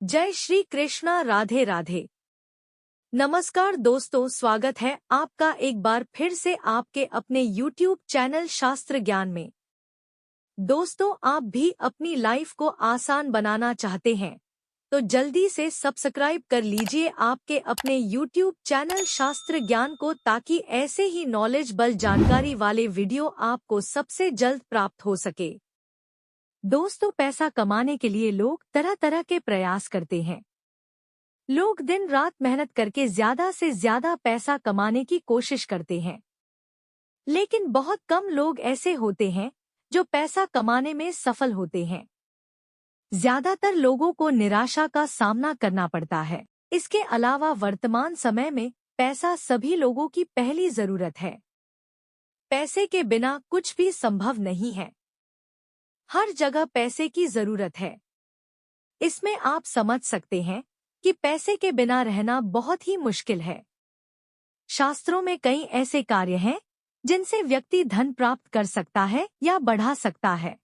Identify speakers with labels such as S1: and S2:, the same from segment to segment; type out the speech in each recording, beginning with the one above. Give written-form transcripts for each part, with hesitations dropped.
S1: जय श्री कृष्णा। राधे राधे। नमस्कार दोस्तों, स्वागत है आपका एक बार फिर से आपके अपने YouTube चैनल शास्त्र ज्ञान में। दोस्तों, आप भी अपनी लाइफ को आसान बनाना चाहते हैं तो जल्दी से सब्सक्राइब कर लीजिए आपके अपने YouTube चैनल शास्त्र ज्ञान को, ताकि ऐसे ही नॉलेजबल जानकारी वाले वीडियो आपको सबसे जल्द प्राप्त हो सके। दोस्तों, पैसा कमाने के लिए लोग तरह तरह के प्रयास करते हैं। लोग दिन रात मेहनत करके ज्यादा से ज्यादा पैसा कमाने की कोशिश करते हैं, लेकिन बहुत कम लोग ऐसे होते हैं जो पैसा कमाने में सफल होते हैं। ज्यादातर लोगों को निराशा का सामना करना पड़ता है। इसके अलावा वर्तमान समय में पैसा सभी लोगों की पहली जरूरत है। पैसे के बिना कुछ भी संभव नहीं है। हर जगह पैसे की जरूरत है। इसमें आप समझ सकते हैं कि पैसे के बिना रहना बहुत ही मुश्किल है। शास्त्रों में कई ऐसे कार्य हैं जिनसे व्यक्ति धन प्राप्त कर सकता है या बढ़ा सकता है।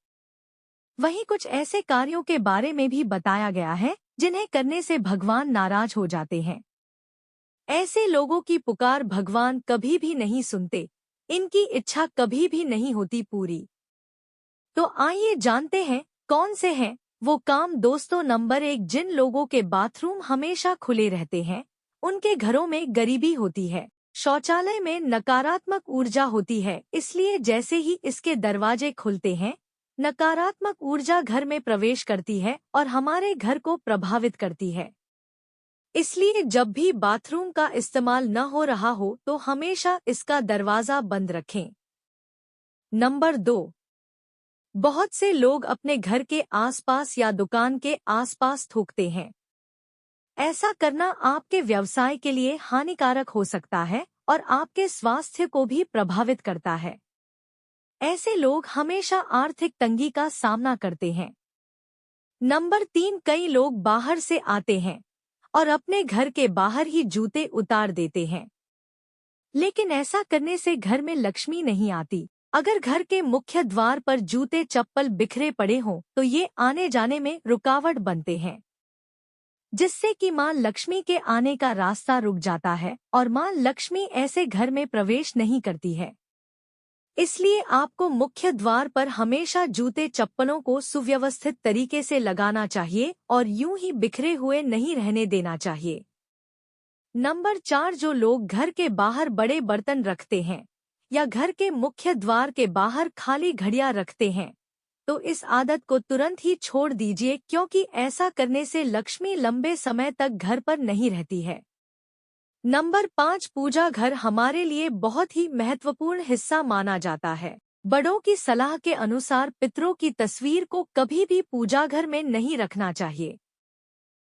S1: वहीं कुछ ऐसे कार्यों के बारे में भी बताया गया है जिन्हें करने से भगवान नाराज हो जाते हैं। ऐसे लोगों की पुकार भगवान कभी भी नहीं सुनते। इनकी इच्छा कभी भी नहीं होती पूरी। तो आइए जानते हैं कौन से हैं वो काम। दोस्तों, नंबर 1, जिन लोगों के बाथरूम हमेशा खुले रहते हैं उनके घरों में गरीबी होती है। शौचालय में नकारात्मक ऊर्जा होती है, इसलिए जैसे ही इसके दरवाजे खुलते हैं नकारात्मक ऊर्जा घर में प्रवेश करती है और हमारे घर को प्रभावित करती है। इसलिए जब भी बाथरूम का इस्तेमाल न हो रहा हो तो हमेशा इसका दरवाजा बंद रखें। नंबर 2, बहुत से लोग अपने घर के आसपास या दुकान के आसपास थूकते हैं। ऐसा करना आपके व्यवसाय के लिए हानिकारक हो सकता है और आपके स्वास्थ्य को भी प्रभावित करता है। ऐसे लोग हमेशा आर्थिक तंगी का सामना करते हैं। नंबर 3, कई लोग बाहर से आते हैं और अपने घर के बाहर ही जूते उतार देते हैं, लेकिन ऐसा करने से घर में लक्ष्मी नहीं आती। अगर घर के मुख्य द्वार पर जूते चप्पल बिखरे पड़े हों तो ये आने जाने में रुकावट बनते हैं, जिससे कि मां लक्ष्मी के आने का रास्ता रुक जाता है और मां लक्ष्मी ऐसे घर में प्रवेश नहीं करती है। इसलिए आपको मुख्य द्वार पर हमेशा जूते चप्पलों को सुव्यवस्थित तरीके से लगाना चाहिए और यूं ही बिखरे हुए नहीं रहने देना चाहिए। नंबर 4, जो लोग घर के बाहर बड़े बर्तन रखते हैं या घर के मुख्य द्वार के बाहर खाली घड़ियां रखते हैं तो इस आदत को तुरंत ही छोड़ दीजिए, क्योंकि ऐसा करने से लक्ष्मी लंबे समय तक घर पर नहीं रहती है। नंबर 5, पूजा घर हमारे लिए बहुत ही महत्वपूर्ण हिस्सा माना जाता है। बड़ों की सलाह के अनुसार पितरों की तस्वीर को कभी भी पूजा घर में नहीं रखना चाहिए।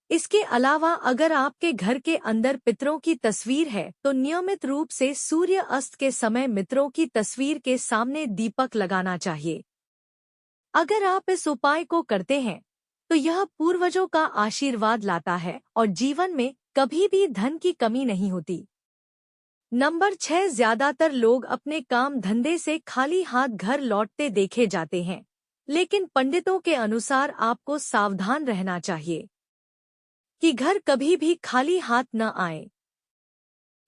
S1: इसके अलावा अगर आपके घर के अंदर पितरों की तस्वीर है तो नियमित रूप से सूर्य अस्त के समय मित्रों की तस्वीर के सामने दीपक लगाना चाहिए। अगर आप इस उपाय को करते हैं तो यह पूर्वजों का आशीर्वाद लाता है और जीवन में कभी भी धन की कमी नहीं होती। नंबर 6, ज्यादातर लोग अपने काम धंधे से खाली हाथ घर लौटते देखे जाते हैं, लेकिन पंडितों के अनुसार आपको सावधान रहना चाहिए कि घर कभी भी खाली हाथ न आए।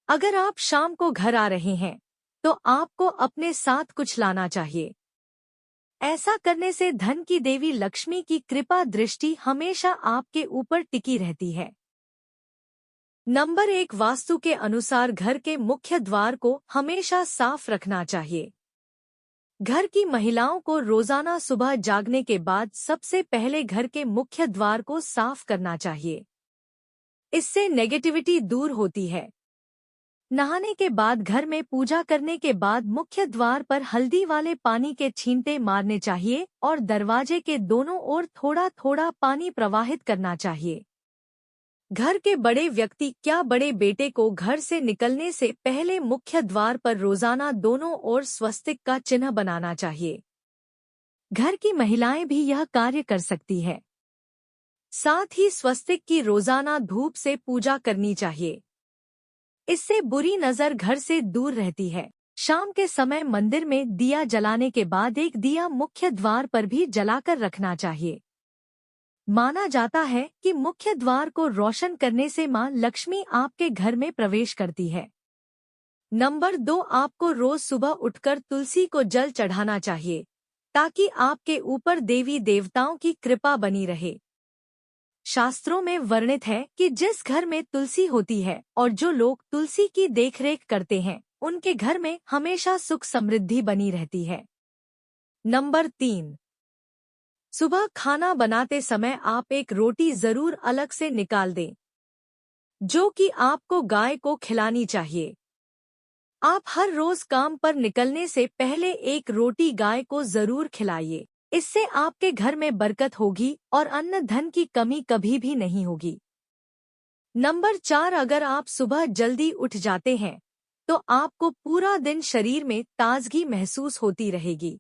S1: अगर आप शाम को घर आ रहे हैं तो आपको अपने साथ कुछ लाना चाहिए। ऐसा करने से धन की देवी लक्ष्मी की कृपा दृष्टि हमेशा आपके ऊपर टिकी रहती है। नंबर 1, वास्तु के अनुसार घर के मुख्य द्वार को हमेशा साफ रखना चाहिए। घर की महिलाओं को रोजाना सुबह जागने के बाद सबसे पहले घर के मुख्य द्वार को साफ करना चाहिए। इससे नेगेटिविटी दूर होती है। नहाने के बाद घर में पूजा करने के बाद मुख्य द्वार पर हल्दी वाले पानी के छींटे मारने चाहिए और दरवाजे के दोनों ओर थोड़ा थोड़ा पानी प्रवाहित करना चाहिए। घर के बड़े व्यक्ति क्या बड़े बेटे को घर से निकलने से पहले मुख्य द्वार पर रोजाना दोनों ओर स्वस्तिक का चिन्ह बनाना चाहिए। घर की महिलाएं भी यह कार्य कर सकती है। साथ ही स्वस्तिक की रोजाना धूप से पूजा करनी चाहिए। इससे बुरी नजर घर से दूर रहती है। शाम के समय मंदिर में दिया जलाने के बाद एक दिया मुख्य द्वार पर भी जलाकर रखना चाहिए। माना जाता है कि मुख्य द्वार को रोशन करने से मां लक्ष्मी आपके घर में प्रवेश करती है। नंबर 2, आपको रोज सुबह उठकर तुलसी को जल चढ़ाना चाहिए ताकि आपके ऊपर देवी देवताओं की कृपा बनी रहे। शास्त्रों में वर्णित है कि जिस घर में तुलसी होती है और जो लोग तुलसी की देखरेख करते हैं उनके घर में हमेशा सुख समृद्धि बनी रहती है। नंबर 3, सुबह खाना बनाते समय आप एक रोटी जरूर अलग से निकाल दें, जो कि आपको गाय को खिलानी चाहिए। आप हर रोज काम पर निकलने से पहले एक रोटी गाय को जरूर खिलाइए। इससे आपके घर में बरकत होगी और अन्न धन की कमी कभी भी नहीं होगी। नंबर 4, अगर आप सुबह जल्दी उठ जाते हैं तो आपको पूरा दिन शरीर में ताजगी महसूस होती रहेगी।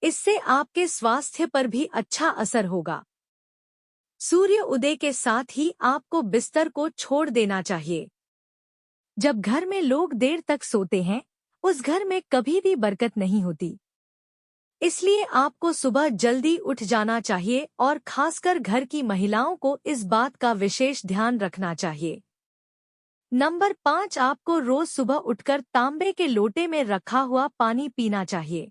S1: इससे आपके स्वास्थ्य पर भी अच्छा असर होगा। सूर्य उदय के साथ ही आपको बिस्तर को छोड़ देना चाहिए। जब घर में लोग देर तक सोते हैं उस घर में कभी भी बरकत नहीं होती। इसलिए आपको सुबह जल्दी उठ जाना चाहिए और खासकर घर की महिलाओं को इस बात का विशेष ध्यान रखना चाहिए। नंबर 5, आपको रोज सुबह उठकर तांबे के लोटे में रखा हुआ पानी पीना चाहिए।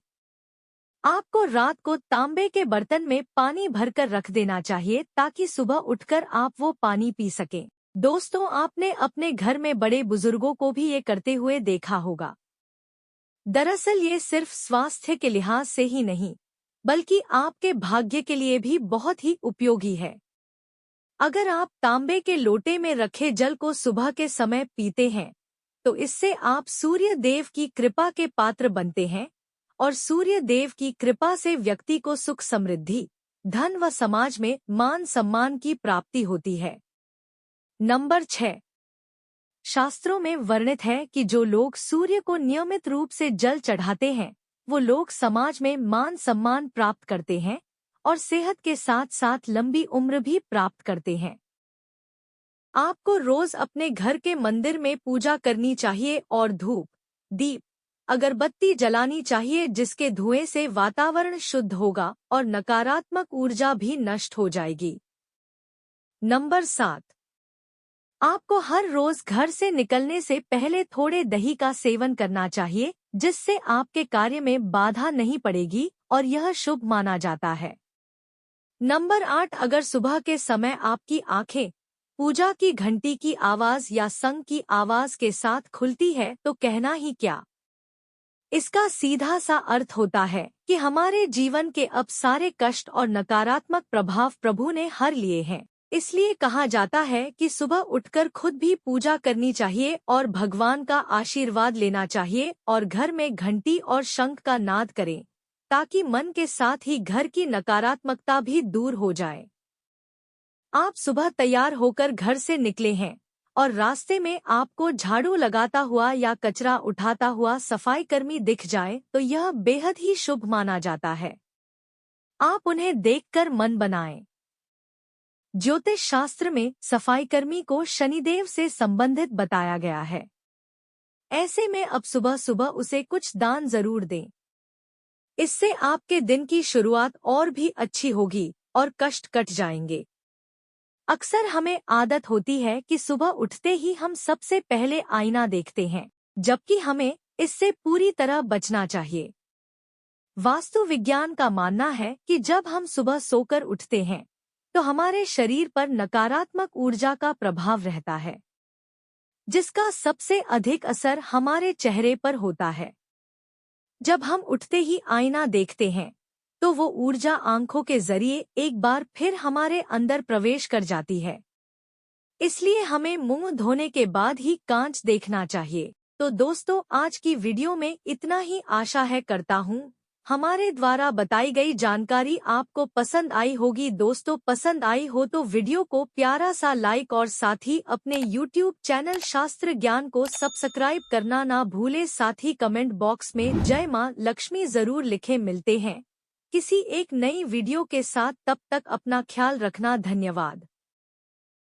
S1: आपको रात को तांबे के बर्तन में पानी भरकर रख देना चाहिए ताकि सुबह उठकर आप वो पानी पी सकें। दोस्तों, आपने अपने घर में बड़े बुजुर्गों को भी ये करते हुए देखा होगा। दरअसल ये सिर्फ स्वास्थ्य के लिहाज से ही नहीं बल्कि आपके भाग्य के लिए भी बहुत ही उपयोगी है। अगर आप तांबे के लोटे में रखे जल को सुबह के समय पीते हैं तो इससे आप सूर्य देव की कृपा के पात्र बनते हैं और सूर्य देव की कृपा से व्यक्ति को सुख समृद्धि, धन व समाज में मान सम्मान की प्राप्ति होती है। नंबर 6, शास्त्रों में वर्णित है कि जो लोग सूर्य को नियमित रूप से जल चढ़ाते हैं वो लोग समाज में मान सम्मान प्राप्त करते हैं और सेहत के साथ साथ लंबी उम्र भी प्राप्त करते हैं। आपको रोज अपने घर के मंदिर में पूजा करनी चाहिए और धूप, दीप, अगरबत्ती जलानी चाहिए जिसके धुएं से वातावरण शुद्ध होगा और नकारात्मक ऊर्जा भी नष्ट हो जाएगी। नंबर 7, आपको हर रोज घर से निकलने से पहले थोड़े दही का सेवन करना चाहिए जिससे आपके कार्य में बाधा नहीं पड़ेगी और यह शुभ माना जाता है। नंबर 8, अगर सुबह के समय आपकी आंखें पूजा की घंटी की आवाज या संग की आवाज के साथ खुलती है तो कहना ही क्या। इसका सीधा सा अर्थ होता है कि हमारे जीवन के अब सारे कष्ट और नकारात्मक प्रभाव प्रभु ने हर लिए हैं। इसलिए कहा जाता है कि सुबह उठकर खुद भी पूजा करनी चाहिए और भगवान का आशीर्वाद लेना चाहिए और घर में घंटी और शंख का नाद करें ताकि मन के साथ ही घर की नकारात्मकता भी दूर हो जाए। आप सुबह तैयार होकर घर से निकले हैं और रास्ते में आपको झाड़ू लगाता हुआ या कचरा उठाता हुआ सफाई कर्मी दिख जाए तो यह बेहद ही शुभ माना जाता है। आप उन्हें देखकर मन बनाएं। ज्योतिष शास्त्र में सफाई कर्मी को शनिदेव से संबंधित बताया गया है। ऐसे में अब सुबह सुबह उसे कुछ दान जरूर दें। इससे आपके दिन की शुरुआत और भी अच्छी होगी और कष्ट कट जाएंगे। अक्सर हमें आदत होती है कि सुबह उठते ही हम सबसे पहले आईना देखते हैं, जबकि हमें इससे पूरी तरह बचना चाहिए। वास्तु विज्ञान का मानना है कि जब हम सुबह सोकर उठते हैं तो हमारे शरीर पर नकारात्मक ऊर्जा का प्रभाव रहता है, जिसका सबसे अधिक असर हमारे चेहरे पर होता है। जब हम उठते ही आईना देखते हैं तो वो ऊर्जा आंखों के जरिए एक बार फिर हमारे अंदर प्रवेश कर जाती है। इसलिए हमें मुंह धोने के बाद ही कांच देखना चाहिए। तो दोस्तों, आज की वीडियो में इतना ही। आशा है करता हूँ हमारे द्वारा बताई गई जानकारी आपको पसंद आई होगी। दोस्तों, पसंद आई हो तो वीडियो को प्यारा सा लाइक और साथ ही अपने YouTube चैनल शास्त्र ज्ञान को सब्सक्राइब करना ना भूले। साथ ही कमेंट बॉक्स में जय मां लक्ष्मी जरूर लिखें। मिलते हैं किसी एक नई वीडियो के साथ, तब तक अपना ख्याल रखना। धन्यवाद।